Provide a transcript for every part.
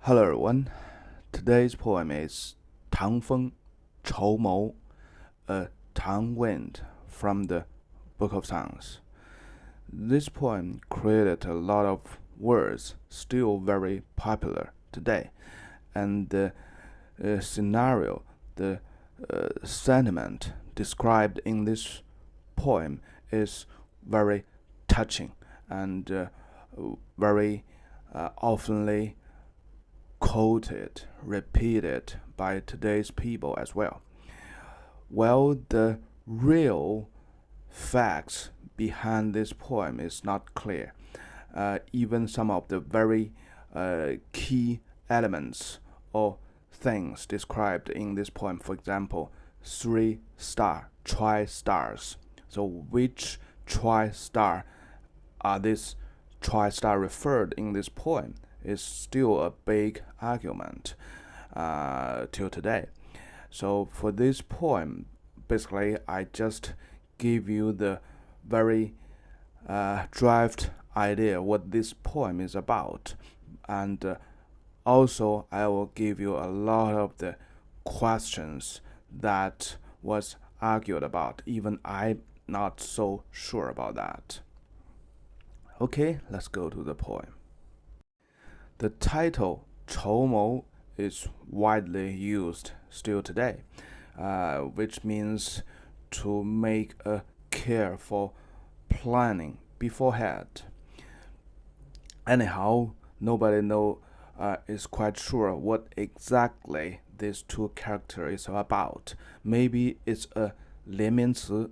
Hello everyone. Today's poem is Tang Wind, a Tang Wind from the Book of Songs. This poem created a lot of words still very popular today, and the scenario, the sentiment described in this poem is very touching and very oftenly quoted, repeated by today's people as well. Well, the real facts behind this poem is not clear. Even some of the very key elements or things described in this poem, for example, tri-stars. So which tri-star are this tri-star referred in this poem is still a big argument till today. So for this poem, basically I just give you the very draft idea what this poem is about, and also I will give you a lot of the questions that was argued about. Even I'm not so sure about that. Okay, let's go to the poem. The title 绸缪 is widely used still today, which means to make a careful planning beforehand. Anyhow, nobody is quite sure what exactly this two characters is about. Maybe it's a 连名词,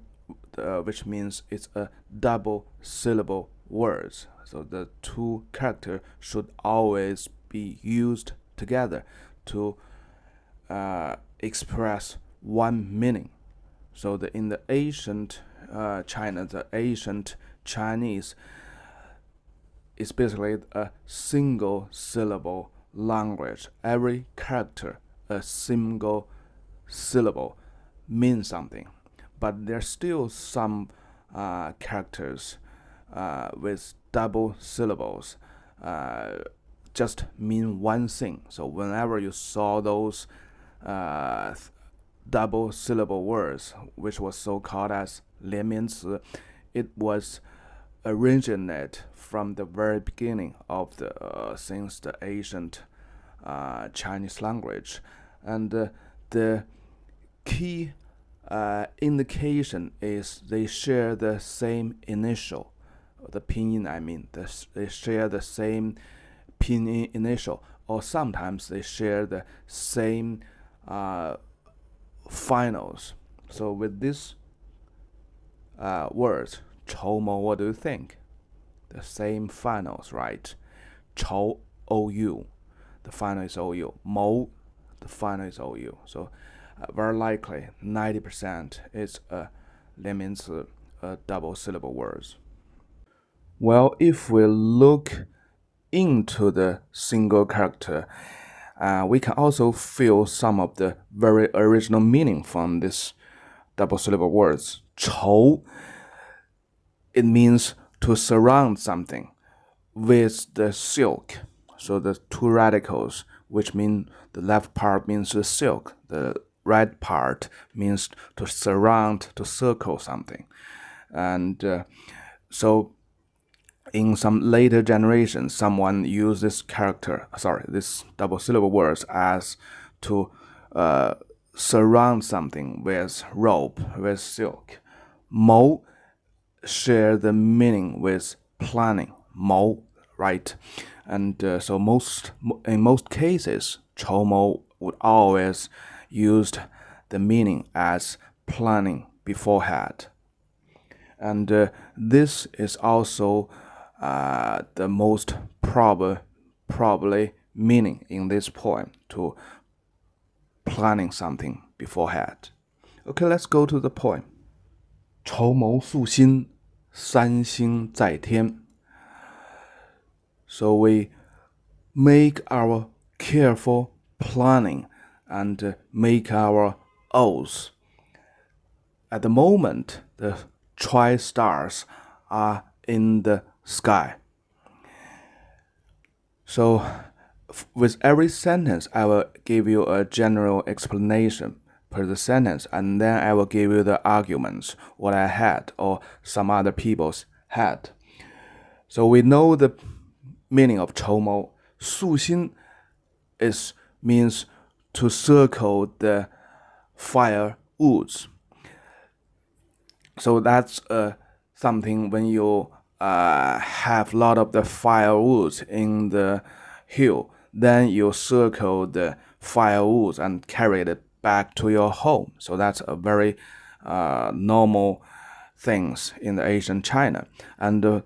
which means it's a double syllable words. So the two characters should always be used together to express one meaning. So in the ancient China, the ancient Chinese is basically a single syllable language. Every character, a single syllable, means something. But there's still some characters with double syllables just mean one thing. So whenever you saw those double syllable words, which was so called as 连名词, it was originated from the very beginning of since the ancient Chinese language, and the key indication is they share the same initial. The pinyin, they share the same pinyin initial, or sometimes they share the same finals. So with these words, 绸缪, what do you think? The same finals, right? 绸 OU, the final is OU. 谋, the final is OU. So very likely 90% is a 连名词, double syllable words. Well, if we look into the single character, we can also feel some of the very original meaning from this double syllable words. 绸, it means to surround something with the silk. So the two radicals, which mean the left part means the silk, the right part means to surround, to circle something. And so in some later generations, someone used this this double syllable words as to surround something with rope, with silk. 谋 share the meaning with planning. 谋, right? And so in most cases, 绸缪 would always use the meaning as planning beforehand. And this is also the most probably meaning in this poem, to planning something beforehand. Okay, let's go to the poem. 绸缪束薪, 三星在天. So we make our careful planning and make our oaths. At the moment, the tri-stars are in the sky. So with every sentence, I will give you a general explanation per the sentence, and then I will give you the arguments, what I had or some other people's had. So we know the meaning of 绸缪. 束薪 means to circle the fire woods. So that's something when you have a lot of the firewoods in the hill, then you circle the firewoods and carry it back to your home. So that's a very normal things in the ancient China. And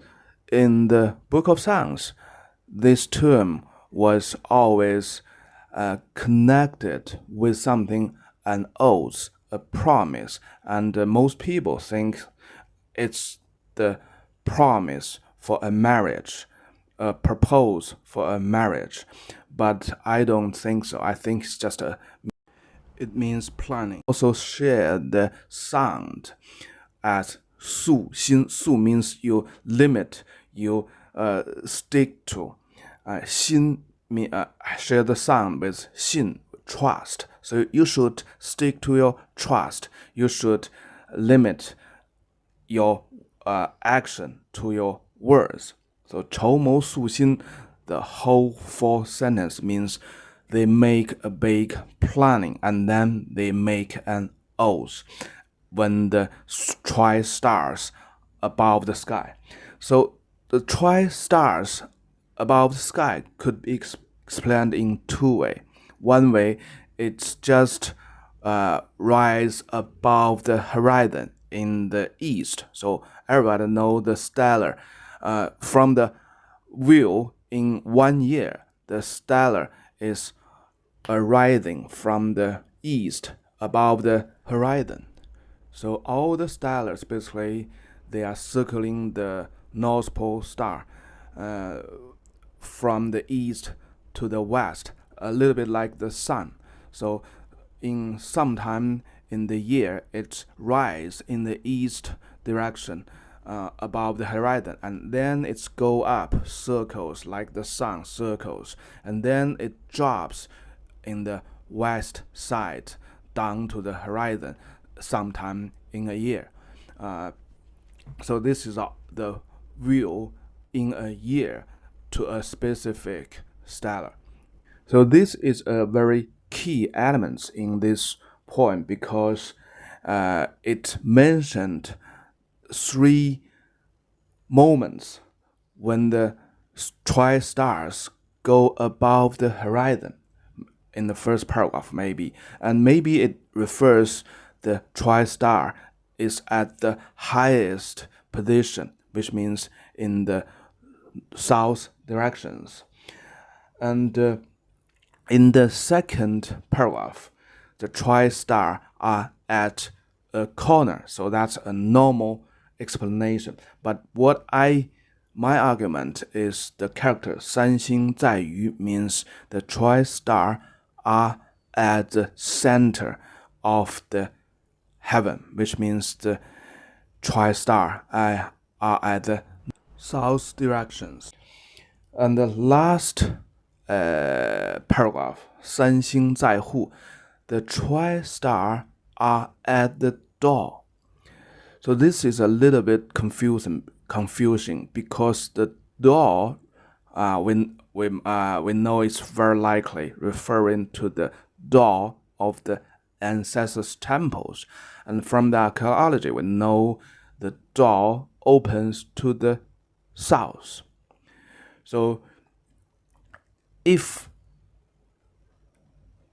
in the Book of Songs, this term was always connected with something, an oath, a promise, and most people think it's the promise for a marriage, a propose for a marriage, but I don't think so. I think it's just it means planning. Also share the sound as 束心. 束 means you limit, you stick to. 心 share the sound with 信, trust. So you should stick to your trust. You should limit your action to your words. So 绸缪束薪, the whole four sentence means they make a big planning and then they make an oath when the tri-stars above the sky. So the tri-stars above the sky could be explained in two ways. One way, it's just rise above the horizon in the east. So everybody know the stellar. From the view in 1 year, the stellar is rising from the east above the horizon. So all the stars basically they are circling the North Pole star from the east to the west, a little bit like the sun. So in some time in the year, it rises in the east direction above the horizon, and then it's go up, circles like the sun circles, and then it drops in the west side down to the horizon sometime in a year. So this is the view in a year to a specific stellar. So this is a very key element in this point because it mentioned 3 moments when the tri-stars go above the horizon in the first paragraph maybe, and maybe it refers the tri-star is at the highest position, which means in the south directions. And in the second paragraph, the tri-star are at a corner, so that's a normal explanation. But my argument is the character 三星在隅 means the tri-star are at the center of the heaven, which means the tri-star are at the south directions. And the last paragraph, 三星在户, the tri-star are at the door. So this is a little bit confusing because the door we know it's very likely referring to the door of the ancestors' temples, and from the archaeology we know the door opens to the south. So if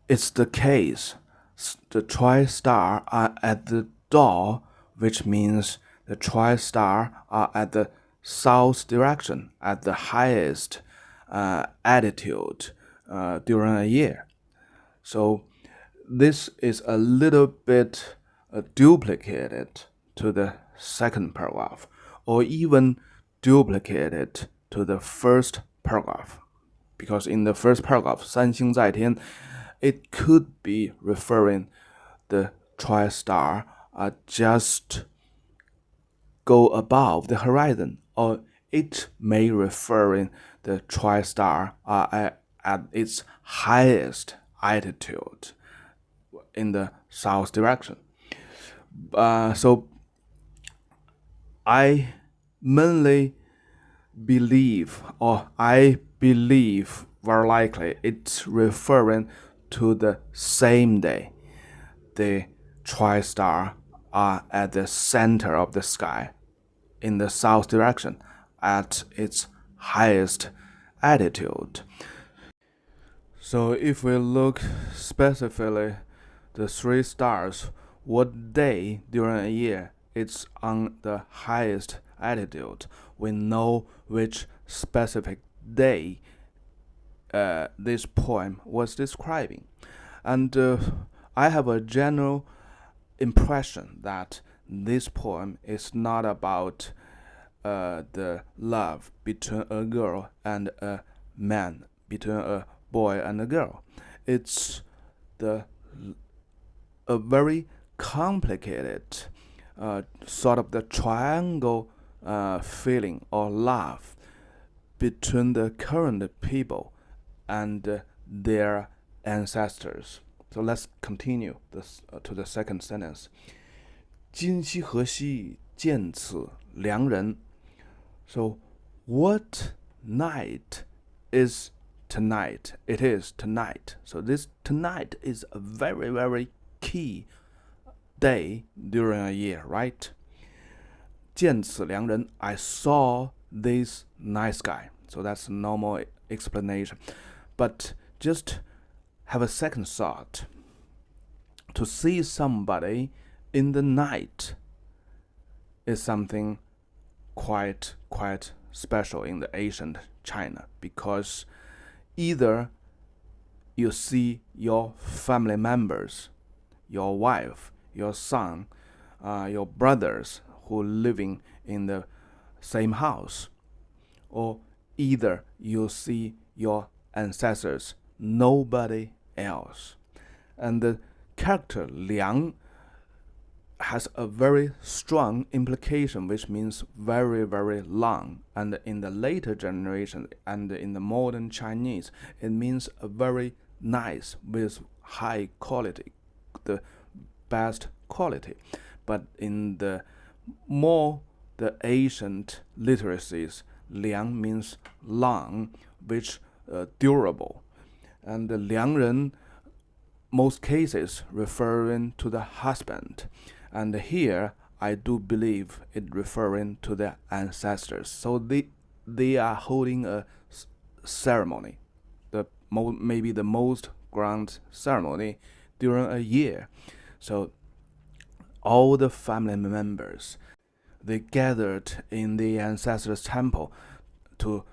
it's the case, the tri-star are at the door, which means the tri-star are at the south direction, at the highest altitude during a year. So this is a little bit duplicated to the second paragraph, or even duplicated to the first paragraph, because in the first paragraph, 三星在天, it could be referring the tri-star just go above the horizon, or it may referring the tri-star at its highest altitude in the south direction. So I mainly believe, or I believe very likely it's referring to the same day the tri-star are at the center of the sky in the south direction at its highest altitude. So if we look specifically the three stars, what day during a year it's on the highest altitude, we know which specific day this poem was describing. And I have a general impression that this poem is not about the love between a girl and a man, between a boy and a girl. It's a very complicated sort of the triangle feeling or love between the current people and their ancestors. So let's continue this to the second sentence. 今夕何夕，见此良人. So what night is tonight? It is tonight. So this tonight is a very, very key day during a year, right? 见此良人, I saw this nice guy. So that's a normal explanation. But just have a second thought. To see somebody in the night is something quite special in the ancient China, because either you see your family members, your wife, your son, your brothers who living in the same house, or either you see your ancestors, nobody else. And the character Liang has a very strong implication, which means very, very long. And in the later generation and in the modern Chinese, it means a very nice with high quality, the best quality. But in the ancient literacies, Liang means long, which durable. And the 良人 most cases referring to the husband, and here I do believe it referring to the ancestors. So they are holding a ceremony, maybe the most grand ceremony during a year. So all the family members, they gathered in the ancestors' temple to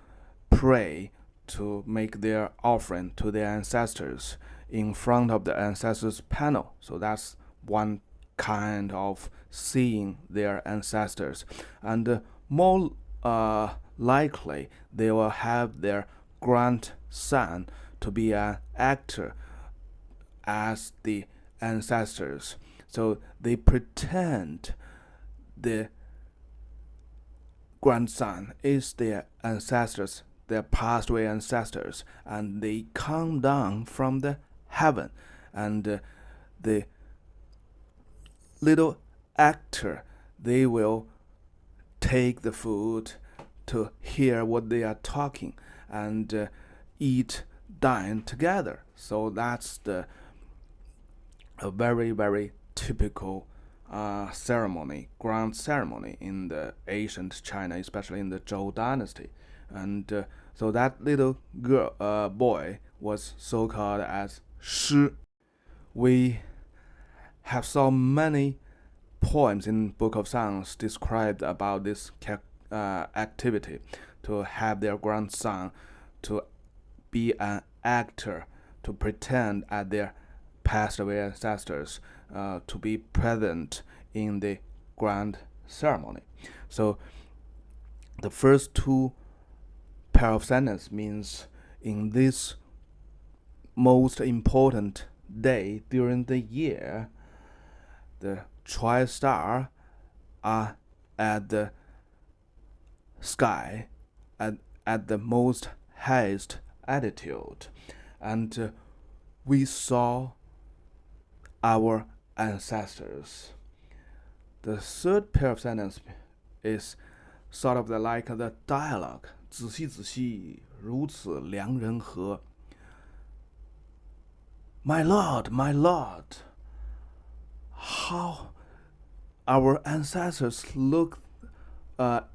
pray, to make their offering to their ancestors in front of the ancestors' panel. So that's one kind of seeing their ancestors. And more likely, they will have their grandson to be an actor as the ancestors. So they pretend the grandson is their ancestors, their passed away ancestors, and they come down from the heaven, and the little actor, they will take the food to hear what they are talking and dine together. So that's a very, very typical ceremony, grand ceremony in the ancient China, especially in the Zhou dynasty. And so that little boy was so called as Shi. We have so many poems in Book of Songs described about this activity, to have their grandson to be an actor, to pretend at their passed away ancestors, to be present in the grand ceremony. So the first two pair of sentences means in this most important day during the year, the tri-star are at the sky at the most highest attitude, and we saw our ancestors. The third pair of sentences is sort of like the dialogue. 子兮子兮，如此良人何? My lord, how our ancestors look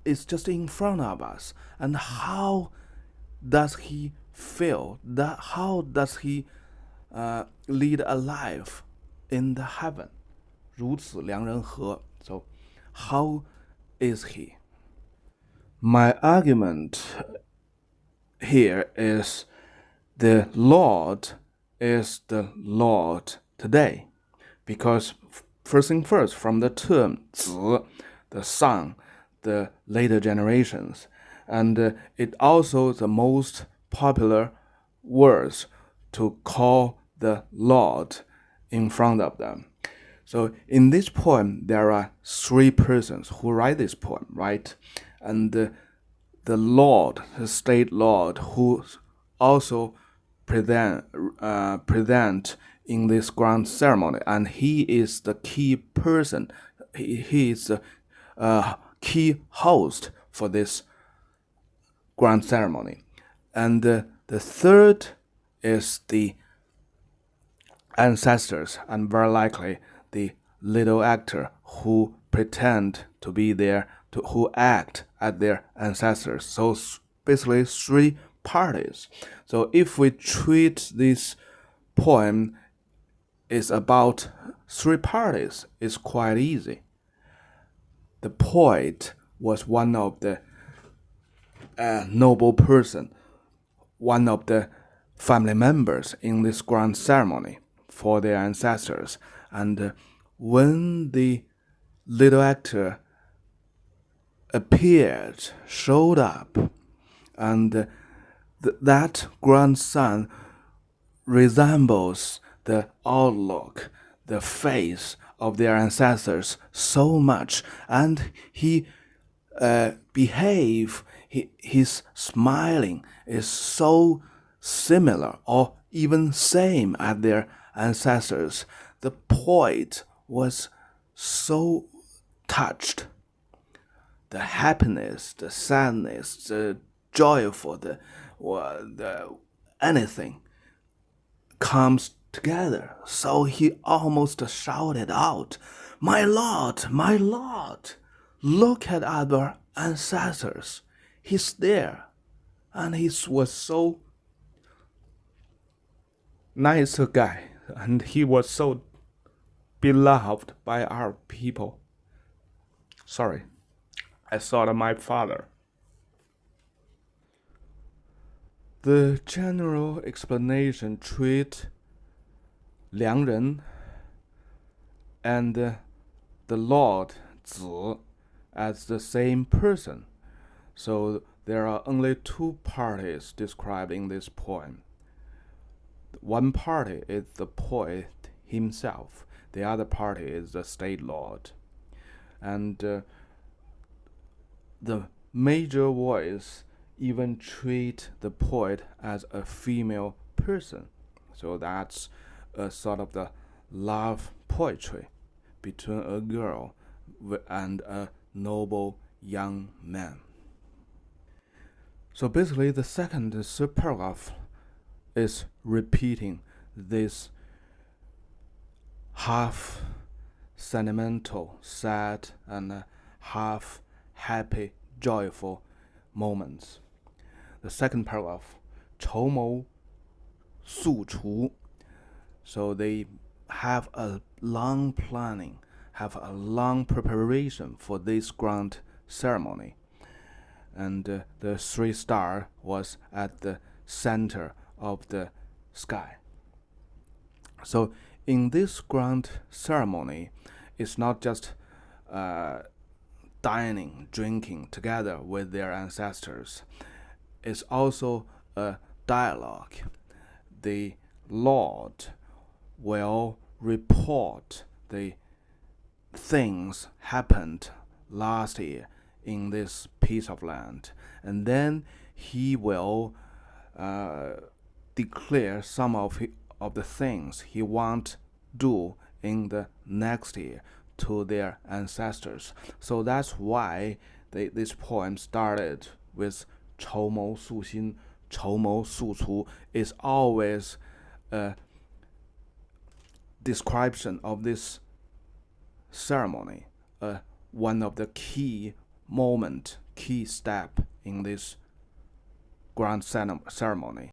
is just in front of us, and how does he feel? How does he lead a life in the heaven? 如此良人何? So, how is he? My argument here is the Lord is the Lord today, because first thing first, from the term 子, the son, the later generations, and it also the most popular words to call the Lord in front of them. So in this poem, there are three persons who write this poem, right? And the Lord, the state Lord, who also present in this grand ceremony, and he is the key person. He is the key host for this grand ceremony. And the third is the ancestors, and very likely the little actor who pretend to be there, who act as their ancestors. So basically three parties. So if we treat this poem is about three parties, it's quite easy. The poet was one of the noble person, one of the family members in this grand ceremony for their ancestors. And when the little actor appeared, showed up, and that grandson resembles the outlook, the face of their ancestors so much, and he his smiling is so similar or even same as their ancestors. The poet was so touched. The happiness, the sadness, the joyful, the anything comes together. So he almost shouted out, my lord, look at our ancestors. He's there. And he was so nice a guy, and he was so beloved by our people. Sorry, I thought of my father. The general explanation treat 良人 and the Lord 子 as the same person. So there are only two parties described in this poem. One party is the poet himself. The other party is the state lord. And the major voice even treat the poet as a female person. So that's a sort of the love poetry between a girl and a noble young man. So basically the second paragraph is repeating this half sentimental, sad, and half happy, joyful moments. The second paragraph, 绸缪束楚. So they have a long planning, have a long preparation for this grand ceremony. And the three star was at the center of the sky. So in this grand ceremony, it's not just dining, drinking together with their ancestors. It's also a dialogue. The Lord will report the things happened last year in this piece of land, and then he will declare some of the things he want do in the next year to their ancestors. So that's why this poem started with 绸缪束薪, 绸缪束楚is always a description of this ceremony, one of the key step in this grand ceremony.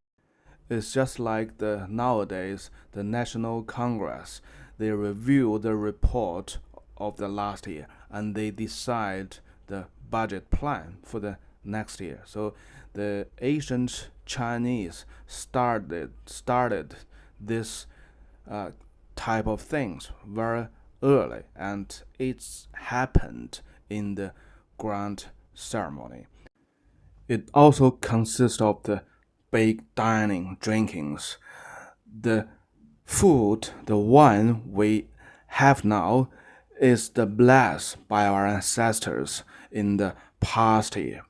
It's just like nowadays the National Congress. They review the report of the last year and they decide the budget plan for the next year. So the ancient Chinese started this type of things very early, and it's happened in the grand ceremony. It also consists of the big dining, drinkings. The food, the wine we have now, is the blessed by our ancestors in the past year.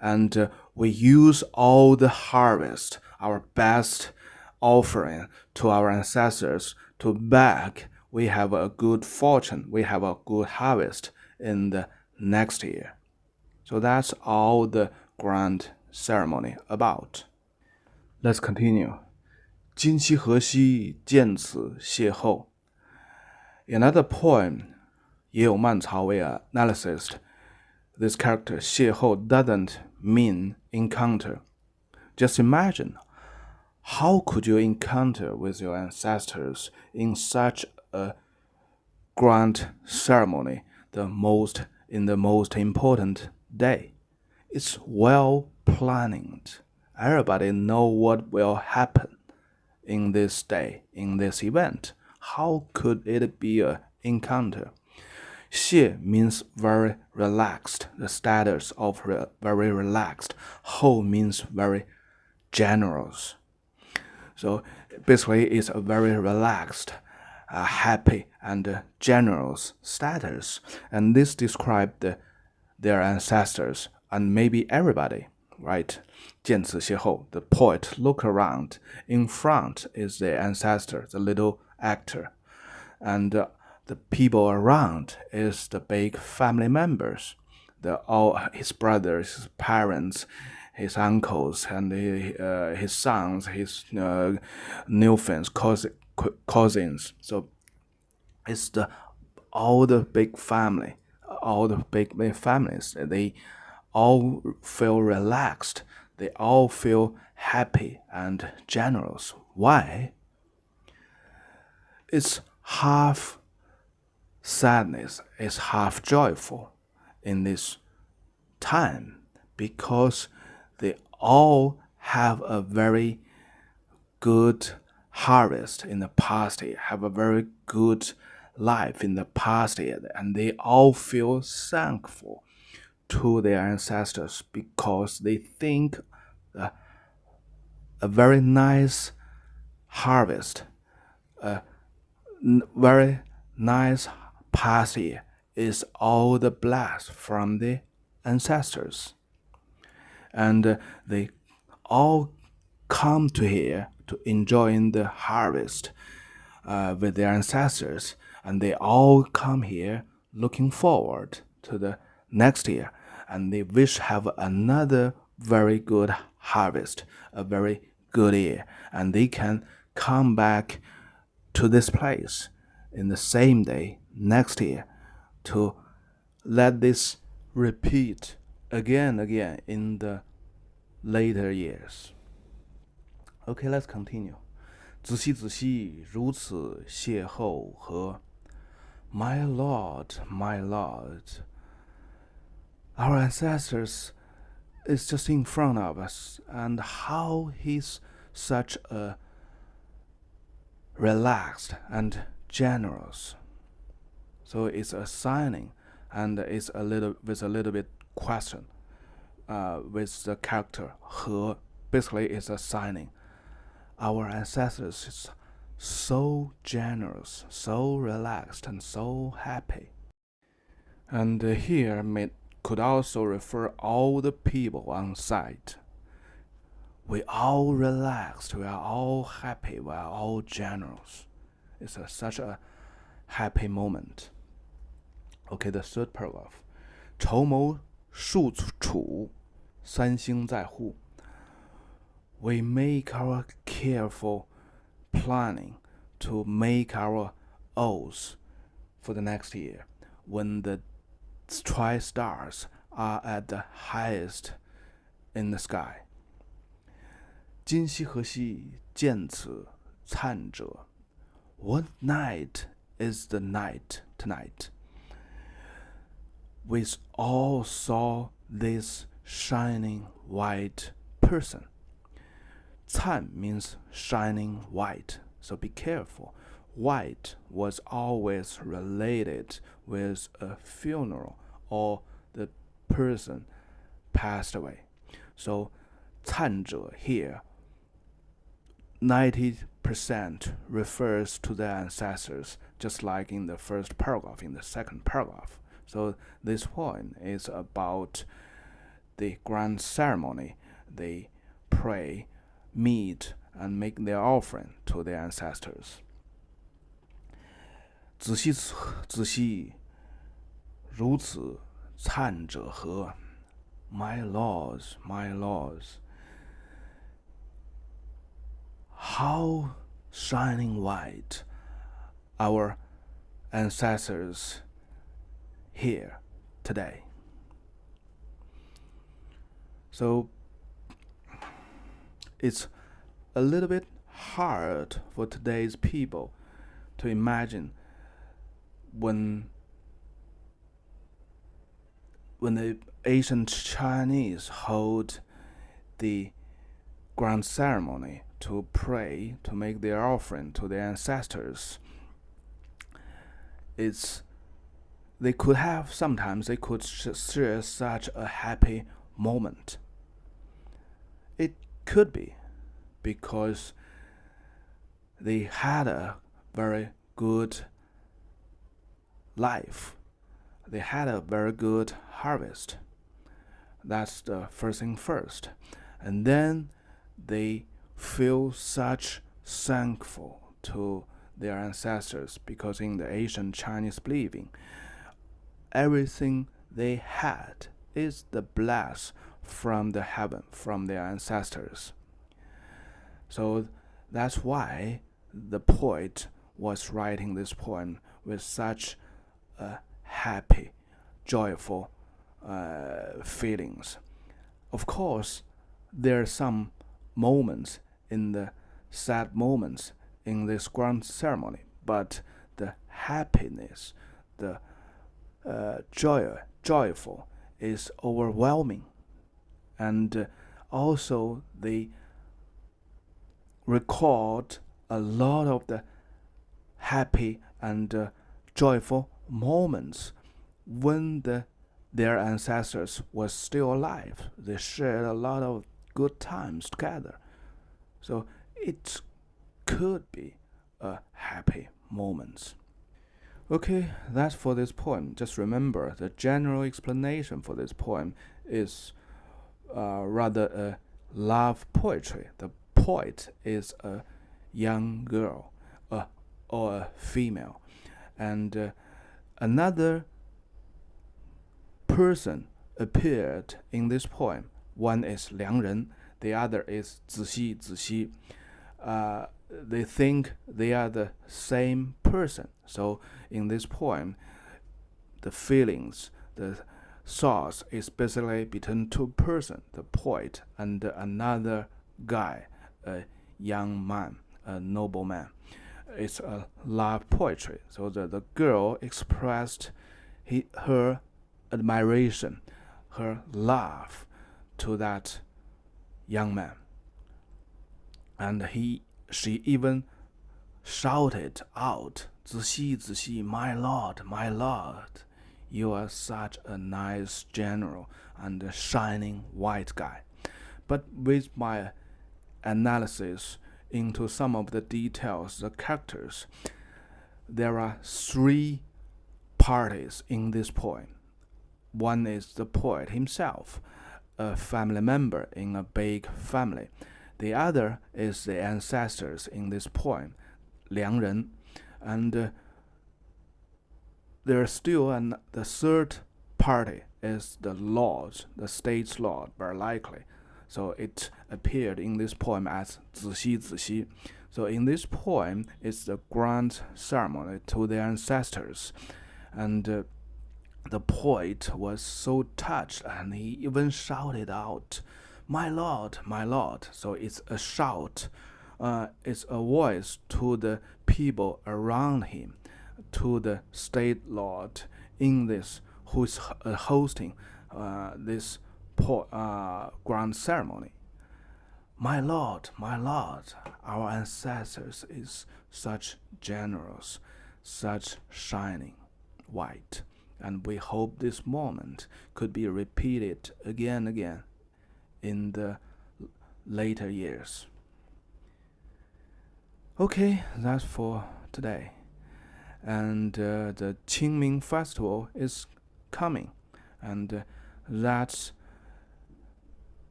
And we use all the harvest, our best offering to our ancestors to beg we have a good fortune, we have a good harvest in the next year. So that's all the grand ceremony about. Let's continue. 今夕何夕，见此邂逅. Another poem, 也有慢曹为 analysis. This character 邂逅 doesn't mean encounter. Just imagine, how could you encounter with your ancestors in such a grand ceremony, in the most important day? It's well planned. Everybody know what will happen in this day, in this event. How could it be an encounter? 谢 means very relaxed, the status of very relaxed. 后 means very generous. So basically it's a very relaxed, happy and generous status. And this described their ancestors and maybe everybody, right? 见此邂逅, the poet look around. In front is the ancestor, the little actor. And the people around is the big family members, all his brothers, his parents, his uncles, and his sons, his nephews, cousins. So it's all the big family, all the big families. They all feel relaxed. They all feel happy and generous. Why? It's half sadness, it's half joyful in this time because they all have a very good harvest in the past year, have a very good life in the past year, and they all feel thankful to their ancestors because they think a very nice harvest, a very nice past year is all the blessed from the ancestors. And they all come to here to enjoy the harvest with their ancestors, and they all come here looking forward to the next year, and they wish have another very good harvest, a very good year, and they can come back to this place in the same day next year to let this repeat again in the later years. Okay, let's continue. 子兮子兮，如此邂逅何? My lord, our ancestors is just in front of us, and how he's such a relaxed and generous. So it's a signing, and it's a little bit question with the character 和. Basically, it's a signing. Our ancestors is so generous, so relaxed, and so happy. And here could also refer all the people on site. we all relaxed, we are all happy, we are all generous. It's such a happy moment. Okay, the third paragraph. 绸缪束楚，三星在户。We make our careful planning to make our oaths for the next year when the tri-stars are at the highest in the sky. 今夕何夕，见此粲者。What night is the night tonight? We all saw this shining white person. 粲 means shining white, so be careful. White was always related with a funeral or the person passed away. So 粲者 here, 90% refers to the ancestors, just like in the first paragraph, in the second paragraph. So this poem is about the grand ceremony. They pray, meet, and make their offering to their ancestors. 子兮子兮，如此粲者何？ My lords, my lords, how shining white our ancestors here today. So it's a little bit hard for today's people to imagine when the ancient Chinese hold the grand ceremony to pray, to make their offering to their ancestors. Sometimes they could share such a happy moment. It could be because they had a very good life. They had a very good harvest. That's the first thing first. And then they feel such thankful to their ancestors because in the ancient Chinese believing, everything they had is the bless from the heaven, from their ancestors. So that's why the poet was writing this poem with such happy, joyful feelings. Of course, there are some moments in the sad moments in this grand ceremony, but the happiness, the joyful is overwhelming. And also they record a lot of the happy and joyful moments when their ancestors were still alive. They shared a lot of good times together. So it could be a happy moment. Okay, that's for this poem. Just remember, the general explanation for this poem is rather a love poetry. The poet is a young girl or a female. And another person appeared in this poem. One is 良人, the other is 子兮子兮. They think they are the same person. So in this poem, the feelings, the thoughts is basically between two persons, the poet and another guy, a young man, a nobleman. It's a love poetry. So the girl expressed her admiration, her love to that young man. And she even shouted out, 子兮子兮, my lord, you are such a nice general and a shining white guy. But with my analysis into some of the details, the characters, there are three parties in this poem. One is the poet himself, a family member in a big family. The other is the ancestors in this poem, 良人, and there's still the third party is the lord, the state's lord, very likely. So it appeared in this poem as 子兮子兮. So in this poem, it's the grand ceremony to the ancestors, and the poet was so touched, and he even shouted out, my lord, my lord. So it's a shout, it's a voice to the people around him, to the state lord in this, who is hosting this grand ceremony. My lord, our ancestors is such generals, such shining white, and we hope this moment could be repeated again and again in the later years. Okay, that's for today. And the Qiming festival is coming, and that's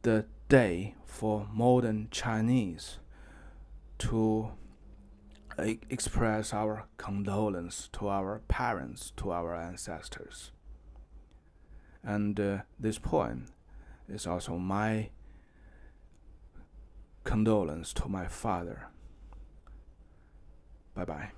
the day for modern Chinese to express our condolence to our parents, to our ancestors. And this poem is also my condolence to my father. Bye bye.